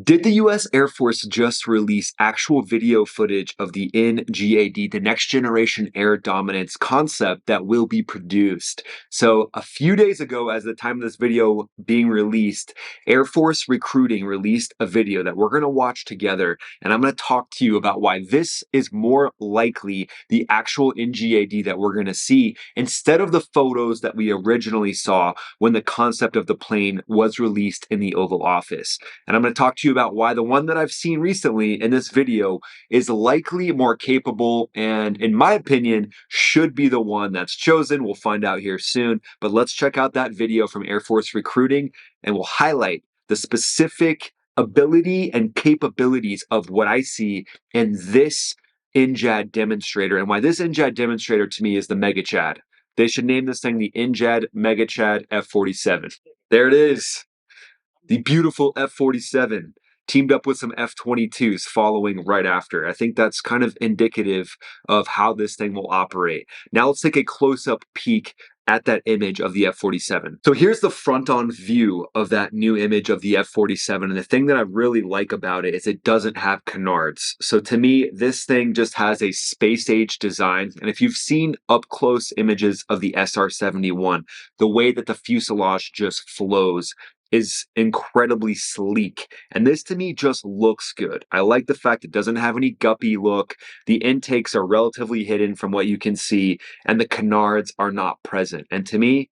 Did the US Air Force just release actual video footage of the NGAD, the Next Generation Air Dominance concept that will be produced? So, a few days ago, as the time of this video being released, Air Force Recruiting released a video that we're going to watch together. And I'm going to talk to you about why this is more likely the actual NGAD that we're going to see instead of the photos that we originally saw when the concept of the plane was released in the Oval Office. And I'm going to talk to you about why the one that I've seen recently in this video is likely more capable and, in my opinion, should be the one that's chosen. We'll find out here soon. But let's check out that video from Air Force Recruiting and we'll highlight the specific ability and capabilities of what I see in this NJAD demonstrator and why this NJAD demonstrator to me is the Mega Chad. They should name this thing the NJAD Mega Chad F-47. There it is. The beautiful F-47 teamed up with some F-22s following right after. I think that's kind of indicative of how this thing will operate. Now let's take a close-up peek at that image of the F-47. So here's the front-on view of that new image of the F-47, and the thing that I really like about it is it doesn't have canards. So to me, this thing just has a space-age design, and if you've seen up-close images of the SR-71, the way that the fuselage just flows is incredibly sleek. And this to me just looks good. I like the fact it doesn't have any guppy look. The intakes are relatively hidden from what you can see, and the canards are not present. And to me,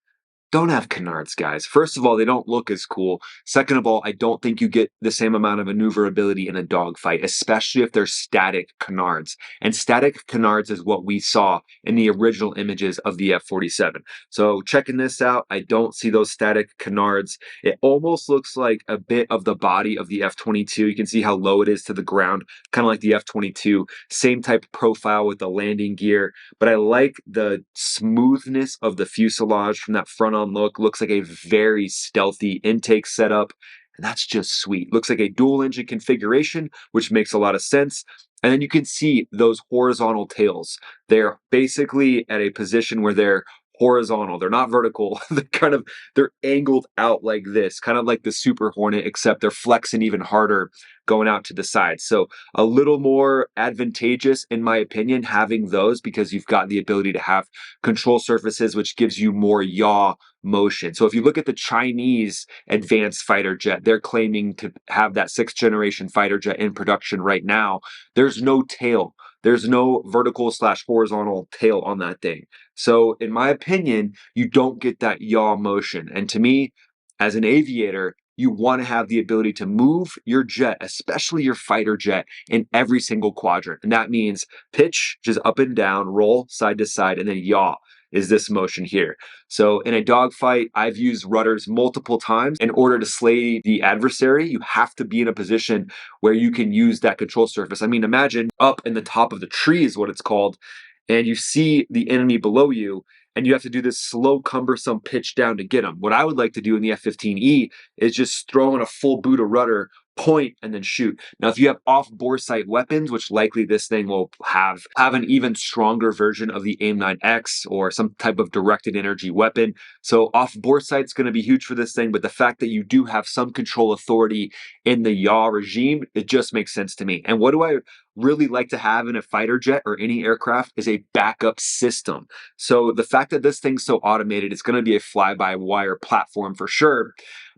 don't have canards, guys. First of all, they don't look as cool. Second of all, I don't think you get the same amount of maneuverability in a dogfight, especially if they're static canards. And static canards is what we saw in the original images of the F-47. So checking this out, I don't see those static canards. It almost looks like a bit of the body of the F-22. You can see how low it is to the ground, kind of like the F-22. Same type of profile with the landing gear. But I like the smoothness of the fuselage from that front on look. Looks like a very stealthy intake setup, and that's just sweet. Looks like a dual engine configuration, which makes a lot of sense. And then you can see those horizontal tails. They're basically at a position where they're horizontal. They're not vertical. They're angled out like this, kind of like the Super Hornet, except they're flexing even harder going out to the side. So a little more advantageous, in my opinion, having those because you've got the ability to have control surfaces, which gives you more yaw motion. So if you look at the Chinese advanced fighter jet, they're claiming to have that 6th generation fighter jet in production right now. There's no tail. There's no vertical / horizontal tail on that thing. So in my opinion, you don't get that yaw motion. And to me, as an aviator, you want to have the ability to move your jet, especially your fighter jet, in every single quadrant. And that means pitch, just up and down, roll side to side, and then yaw is this motion here. So in a dogfight, I've used rudders multiple times. In order to slay the adversary, you have to be in a position where you can use that control surface. I mean, imagine up in the top of the tree is what it's called, and you see the enemy below you, and you have to do this slow, cumbersome pitch down to get them. What I would like to do in the F-15E is just throw in a full boot of rudder, point, and then shoot. Now, if you have off-bore sight weapons, which likely this thing will have an even stronger version of the AIM-9X or some type of directed energy weapon. So off-bore sight's going to be huge for this thing, but the fact that you do have some control authority in the yaw regime, it just makes sense to me. And what do I really like to have in a fighter jet or any aircraft is a backup system. So the fact that this thing's so automated, it's going to be a fly-by-wire platform for sure.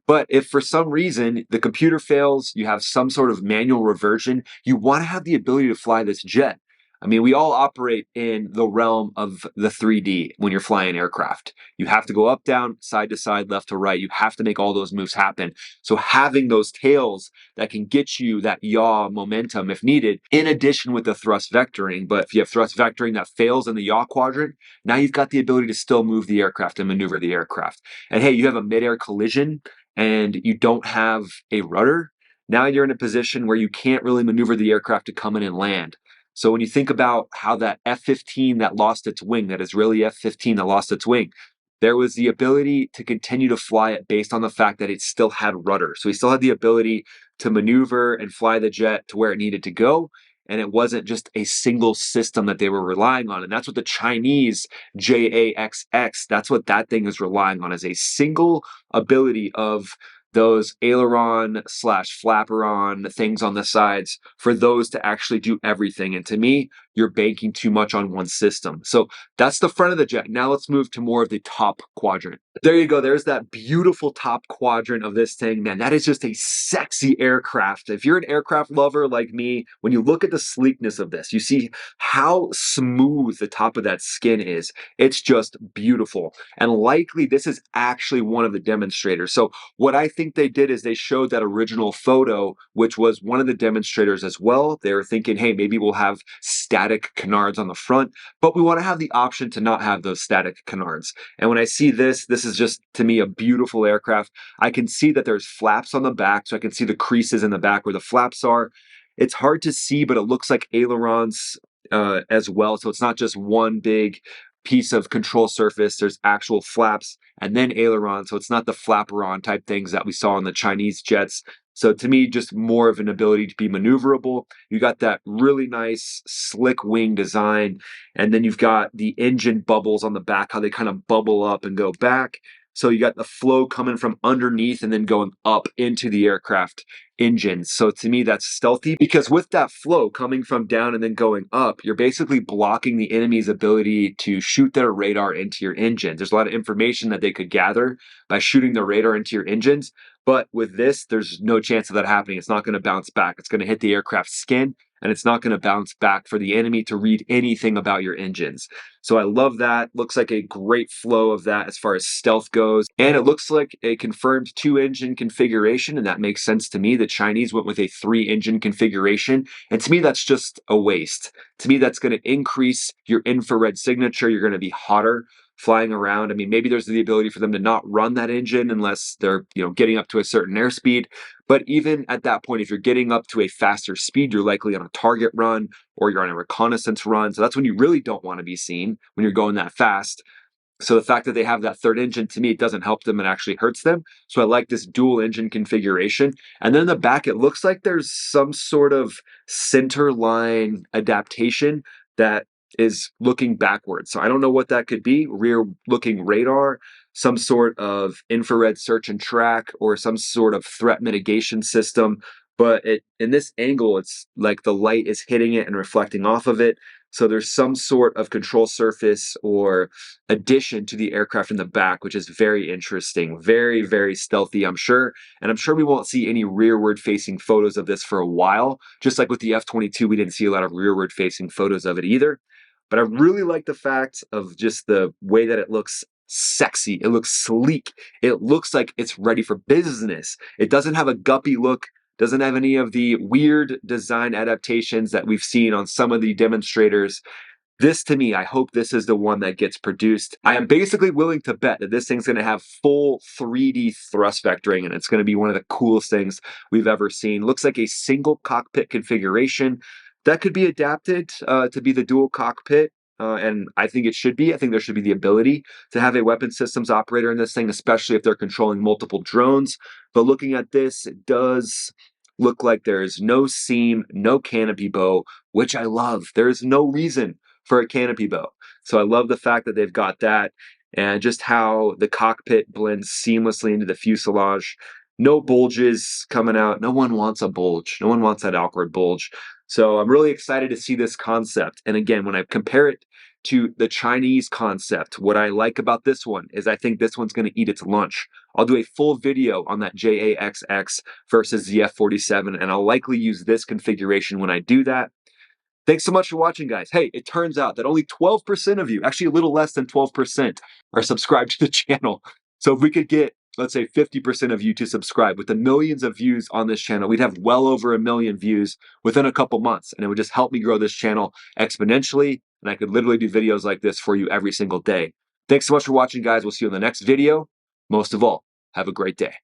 But if for some reason the computer fails, you have some sort of manual reversion, you want to have the ability to fly this jet. I mean, we all operate in the realm of the 3D when you're flying aircraft. You have to go up, down, side to side, left to right. You have to make all those moves happen. So having those tails that can get you that yaw momentum if needed, in addition with the thrust vectoring. But if you have thrust vectoring that fails in the yaw quadrant, now you've got the ability to still move the aircraft and maneuver the aircraft. And hey, you have a midair collision and you don't have a rudder. Now you're in a position where you can't really maneuver the aircraft to come in and land. So when you think about how that F-15 that lost its wing, that Israeli F-15 that lost its wing, there was the ability to continue to fly it based on the fact that it still had rudder. So he still had the ability to maneuver and fly the jet to where it needed to go. And it wasn't just a single system that they were relying on. And that's what the Chinese JAXX, that's what that thing is relying on, is a single ability of those aileron slash flapperon things on the sides for those to actually do everything. And to me, you're banking too much on one system. So that's the front of the jet. Now let's move to more of the top quadrant. There you go. There's that beautiful top quadrant of this thing, man. That is just a sexy aircraft. If you're an aircraft lover like me, when you look at the sleekness of this, you see how smooth the top of that skin is. It's just beautiful. And likely this is actually one of the demonstrators. So what I think they did is they showed that original photo, which was one of the demonstrators as well. They were thinking, hey, maybe we'll have static canards on the front, but we want to have the option to not have those static canards. And when I see this is just, to me, a beautiful aircraft. I can see that there's flaps on the back, so I can see the creases in the back where the flaps are. It's hard to see, but it looks like ailerons as well. So it's not just one big piece of control surface. There's actual flaps and then aileron. So it's not the flapperon type things that we saw in the Chinese jets. So to me, just more of an ability to be maneuverable. You got that really nice slick wing design. And then you've got the engine bubbles on the back, how they kind of bubble up and go back. So you got the flow coming from underneath and then going up into the aircraft engine. So to me, that's stealthy because with that flow coming from down and then going up, you're basically blocking the enemy's ability to shoot their radar into your engine. There's a lot of information that they could gather by shooting their radar into your engines. But with this, there's no chance of that happening. It's not going to bounce back. It's going to hit the aircraft's skin, and it's not going to bounce back for the enemy to read anything about your engines. So I love that. Looks like a great flow of that as far as stealth goes. And it looks like a confirmed 2-engine configuration, and that makes sense to me. The Chinese went with a 3-engine configuration, and to me, that's just a waste. To me, that's going to increase your infrared signature. You're going to be hotter flying around. I mean, maybe there's the ability for them to not run that engine unless they're, getting up to a certain airspeed. But even at that point, if you're getting up to a faster speed, you're likely on a target run or you're on a reconnaissance run. So that's when you really don't want to be seen, when you're going that fast. So the fact that they have that third engine, to me, it doesn't help them, it actually hurts them. So I like this dual engine configuration. And then in the back, it looks like there's some sort of center line adaptation that is looking backwards. So I don't know what that could be. Rear looking radar, some sort of infrared search and track, or some sort of threat mitigation system. But in this angle, it's like the light is hitting it and reflecting off of it. So there's some sort of control surface or addition to the aircraft in the back, which is very interesting, very, very stealthy, I'm sure. And I'm sure we won't see any rearward facing photos of this for a while. Just like with the F-22, we didn't see a lot of rearward facing photos of it either. But I really like the fact of just the way that it looks sexy. It looks sleek. It looks like it's ready for business. It doesn't have a guppy look, doesn't have any of the weird design adaptations that we've seen on some of the demonstrators. This, to me, I hope this is the one that gets produced. I am basically willing to bet that this thing's going to have full 3D thrust vectoring, and it's going to be one of the coolest things we've ever seen. Looks like a single cockpit configuration that could be adapted to be the dual cockpit. And I think it should be. I think there should be the ability to have a weapon systems operator in this thing, especially if they're controlling multiple drones. But looking at this, it does look like there's no seam, no canopy bow, which I love. There's no reason for a canopy bow. So I love the fact that they've got that and just how the cockpit blends seamlessly into the fuselage. No bulges coming out. No one wants a bulge. No one wants that awkward bulge. So I'm really excited to see this concept. And again, when I compare it to the Chinese concept, what I like about this one is I think this one's going to eat its lunch. I'll do a full video on that JAXX versus the F-47, and I'll likely use this configuration when I do that. Thanks so much for watching, guys. Hey, it turns out that only 12% of you, actually a little less than 12%, are subscribed to the channel. So if we could get, let's say, 50% of you to subscribe with the millions of views on this channel, we'd have well over 1 million views within a couple months. And it would just help me grow this channel exponentially. And I could literally do videos like this for you every single day. Thanks so much for watching, guys. We'll see you in the next video. Most of all, have a great day.